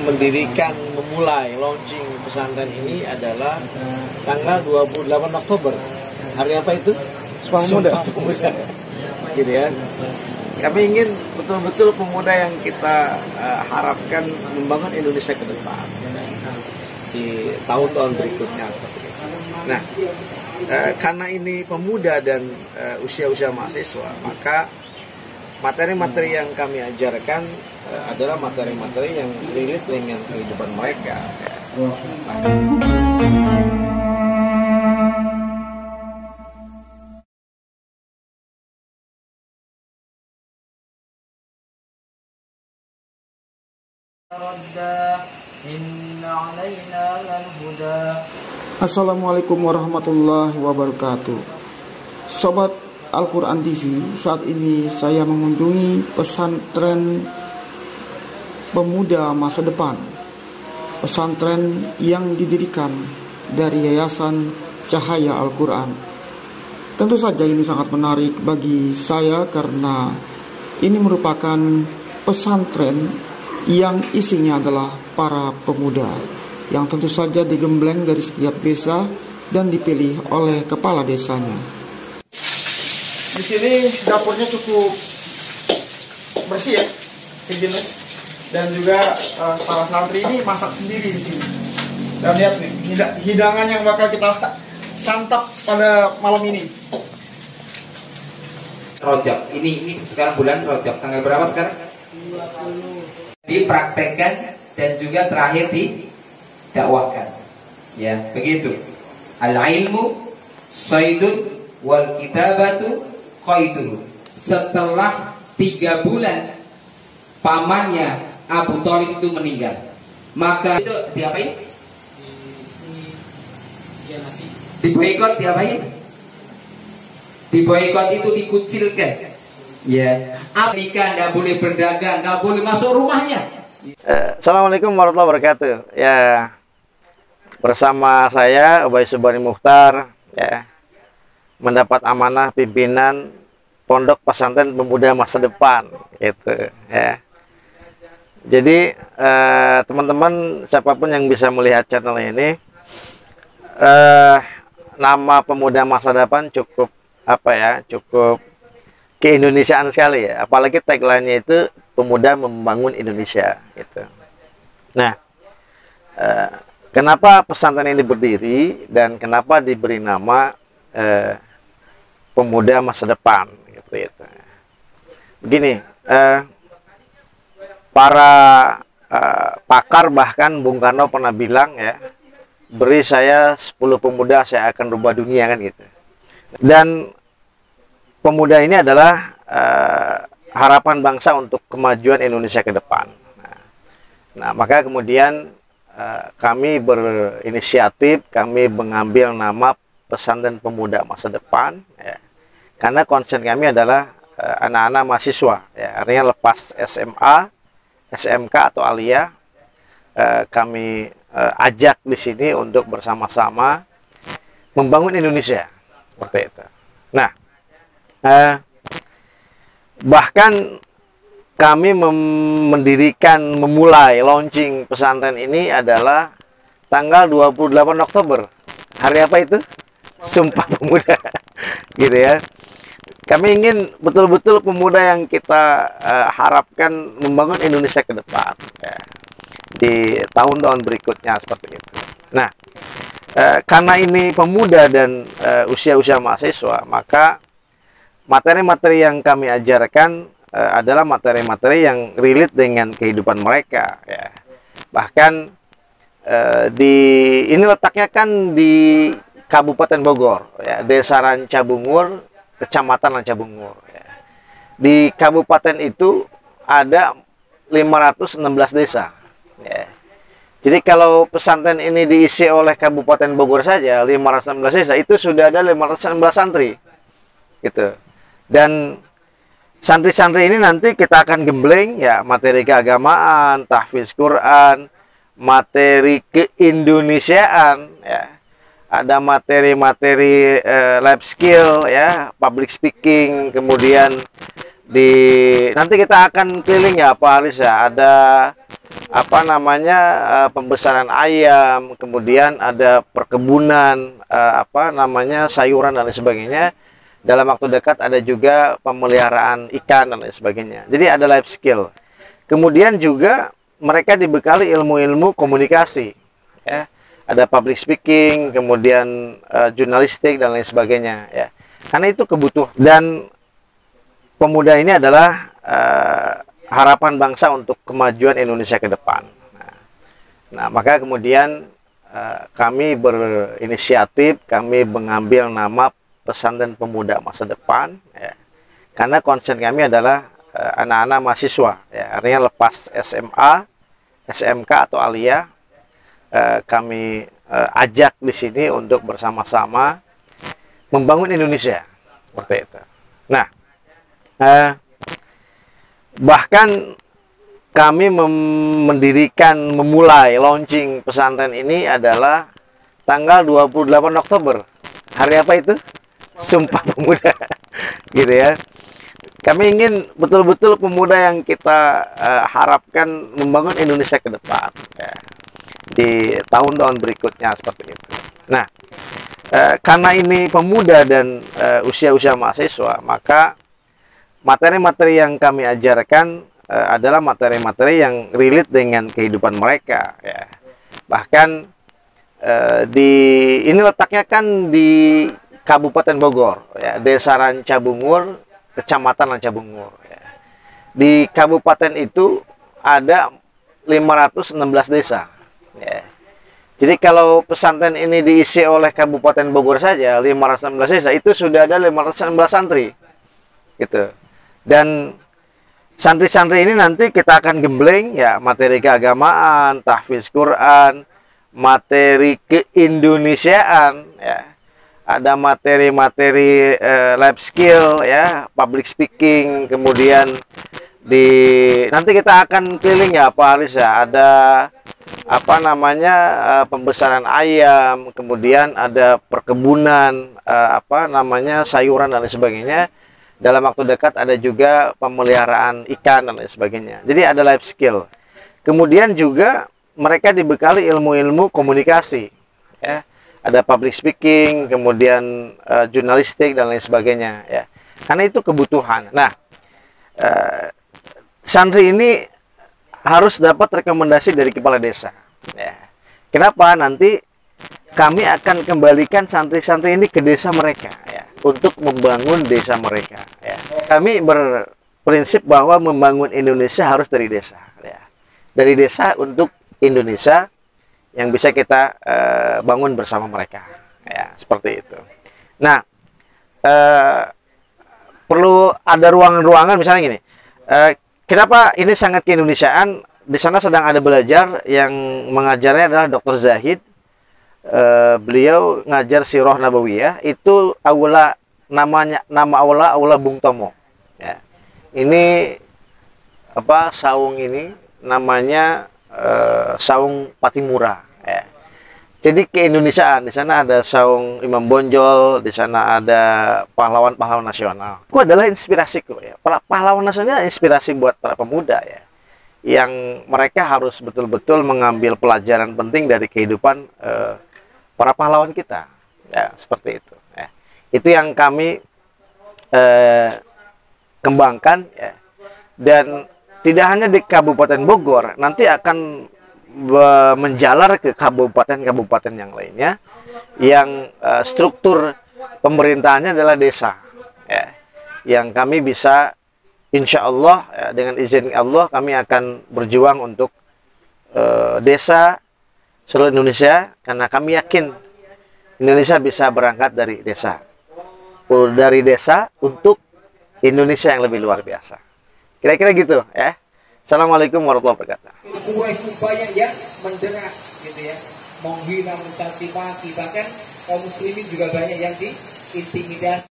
memulai launching pesantren ini adalah tanggal 28 Oktober. Hari apa itu? Sumpah Pemuda. Gitu ya. Kami ingin betul-betul pemuda yang kita harapkan membangun Indonesia ke depan di tahun-tahun berikutnya. Nah, karena ini pemuda dan usia-usia mahasiswa, maka materi-materi yang kami ajarkan adalah materi-materi yang relate dengan kehidupan mereka. Assalamualaikum warahmatullahi wabarakatuh. Sobat Al-Quran TV, saat ini saya mengunjungi pesantren pemuda masa depan. Pesantren yang didirikan dari Yayasan Cahaya Al-Quran. Tentu saja ini sangat menarik bagi saya karena ini merupakan pesantren yang isinya adalah para pemuda yang tentu saja digembleng dari setiap desa dan dipilih oleh kepala desanya. Di sini dapurnya cukup bersih ya, higienis, dan juga para santri ini masak sendiri di sini. Dan lihat nih, hidangan yang bakal kita santap pada malam ini. Rojab, ini sekarang bulan Rojab, tanggal berapa sekarang? 20. Dipraktekkan dan juga terakhir didakwahkan. Ya, begitu. Al-ilmu saydun wal kitabatu qaidun. Setelah 3 bulan pamannya Abu Thalib itu meninggal, maka itu diapain? Diboikot, diapain? Diboikot itu dikucilkan. Ya, Afrika nggak boleh berdagang, nggak boleh masuk rumahnya. Assalamualaikum warahmatullahi wabarakatuh. Ya, bersama saya Ubay Subani Mukhtar, ya, mendapat amanah pimpinan Pondok Pesantren Pemuda Masa Depan, gitu. Ya. Jadi teman-teman siapapun yang bisa melihat channel ini, nama Pemuda Masa Depan cukup cukup keindonesiaan sekali ya, apalagi tagline-nya itu pemuda membangun Indonesia gitu. Nah, kenapa pesantren ini berdiri dan kenapa diberi nama Pemuda Masa Depan gitu. Begini, para pakar bahkan Bung Karno pernah bilang ya, beri saya 10 pemuda saya akan rubah dunia kan gitu. Dan pemuda ini adalah harapan bangsa untuk kemajuan Indonesia ke depan. Nah, maka kemudian kami berinisiatif, kami mengambil nama Pesantren Pemuda Masa Depan, ya, karena concern kami adalah anak-anak mahasiswa, ya, artinya lepas SMA, SMK atau Aliyah, kami ajak di sini untuk bersama-sama membangun Indonesia, seperti itu. Nah, bahkan kami memulai launching pesantren ini adalah tanggal 28 Oktober. Hari apa itu? Sumpah Pemuda. Gitu ya. Kami ingin betul-betul pemuda yang kita harapkan membangun Indonesia ke depan, ya, di tahun-tahun berikutnya seperti itu. Nah, karena ini pemuda dan usia-usia mahasiswa, maka materi-materi yang kami ajarkan adalah materi-materi yang relate dengan kehidupan mereka. Ya. Bahkan ini letaknya kan di Kabupaten Bogor, ya, Desa Rancabungur, Kecamatan Rancabungur. Ya. Di kabupaten itu ada 516 desa. Ya. Jadi kalau pesantren ini diisi oleh Kabupaten Bogor saja 516 desa, itu sudah ada 516 santri, gitu. Dan santri-santri ini nanti kita akan gembleng ya materi keagamaan, tahfiz Quran, materi keindonesiaan, ya. Ada materi-materi life skill, ya, public speaking, kemudian nanti kita akan keliling ya Pak Aris ya, ada apa namanya pembesaran ayam, kemudian ada perkebunan, apa namanya sayuran dan lain sebagainya. Dalam waktu dekat ada juga pemeliharaan ikan dan lain sebagainya. Jadi ada life skill. Kemudian juga mereka dibekali ilmu-ilmu komunikasi, ya. Ada public speaking, kemudian jurnalistik dan lain sebagainya, ya. Karena itu kebutuhan, dan pemuda ini adalah harapan bangsa untuk kemajuan Indonesia ke depan. Nah, maka kemudian kami berinisiatif, kami mengambil nama Pesantren Pemuda Masa Depan, ya. Karena concern kami adalah anak-anak mahasiswa, ya. Artinya lepas SMA, SMK atau Aliyah, kami ajak di sini untuk bersama-sama membangun Indonesia, seperti itu. Nah, bahkan kami memulai launching pesantren ini adalah tanggal 28 Oktober. Hari apa itu? Sumpah Pemuda. Gitu ya. Kami ingin betul-betul pemuda yang kita harapkan membangun Indonesia ke depan, ya, di tahun-tahun berikutnya, seperti itu. Nah, karena ini pemuda dan usia-usia mahasiswa, maka materi-materi yang kami ajarkan adalah materi-materi yang relate dengan kehidupan mereka, ya. Bahkan ini letaknya kan di Kabupaten Bogor, ya, Desa Rancabungur, Kecamatan Rancabungur, ya. Di kabupaten itu ada 516 desa, ya. Jadi kalau pesantren ini diisi oleh Kabupaten Bogor saja 516 desa, itu sudah ada 516 santri, gitu. Dan santri-santri ini nanti kita akan gembleng, ya, materi keagamaan, tahfiz Quran, materi keindonesiaan, ya. Ada materi-materi life skill, ya, public speaking, kemudian nanti kita akan keliling, ya Pak Haris, ya, ada apa namanya pembesaran ayam, kemudian ada perkebunan, apa namanya sayuran dan lain sebagainya. Dalam waktu dekat ada juga pemeliharaan ikan dan lain sebagainya. Jadi ada life skill. Kemudian juga mereka dibekali ilmu-ilmu komunikasi, ya. Ada public speaking, kemudian jurnalistik dan lain sebagainya, ya. Karena itu kebutuhan. Nah, santri ini harus dapat rekomendasi dari kepala desa, ya. Kenapa? Nanti kami akan kembalikan santri-santri ini ke desa mereka, ya, untuk membangun desa mereka, ya. Kami berprinsip bahwa membangun Indonesia harus dari desa, ya. Dari desa untuk Indonesia yang bisa kita bangun bersama mereka, ya, seperti itu. Nah, perlu ada ruangan-ruangan, misalnya gini. Kenapa ini sangat keindonesiaan? Di sana sedang ada belajar, yang mengajarnya adalah Dr. Zahid. Beliau ngajar Sirah Nabawiyah, itu aula, nama aula Bung Tomo, ya. Ini apa, saung ini namanya saung Patimura, ya. Jadi keindonesiaan, di sana ada saung Imam Bonjol, di sana ada pahlawan-pahlawan nasional. Itu adalah inspirasiku, ya. Pahlawan nasional inspirasi buat para pemuda, ya, yang mereka harus betul-betul mengambil pelajaran penting dari kehidupan para pahlawan kita, ya, seperti itu, ya. Itu yang kami kembangkan, ya. Dan tidak hanya di Kabupaten Bogor, nanti akan menjalar ke kabupaten-kabupaten yang lainnya, yang struktur pemerintahannya adalah desa, ya. Yang kami bisa, insya Allah, ya, dengan izin Allah, kami akan berjuang untuk desa seluruh Indonesia, karena kami yakin Indonesia bisa berangkat dari desa, untuk Indonesia yang lebih luar biasa. Kira-kira gitu, ya. Assalamualaikum warahmatullahi wabarakatuh. Banyak yang mendengar, gitu ya, menghina, mencaci maki, bahkan kaum muslimin juga banyak yang diintimidasi.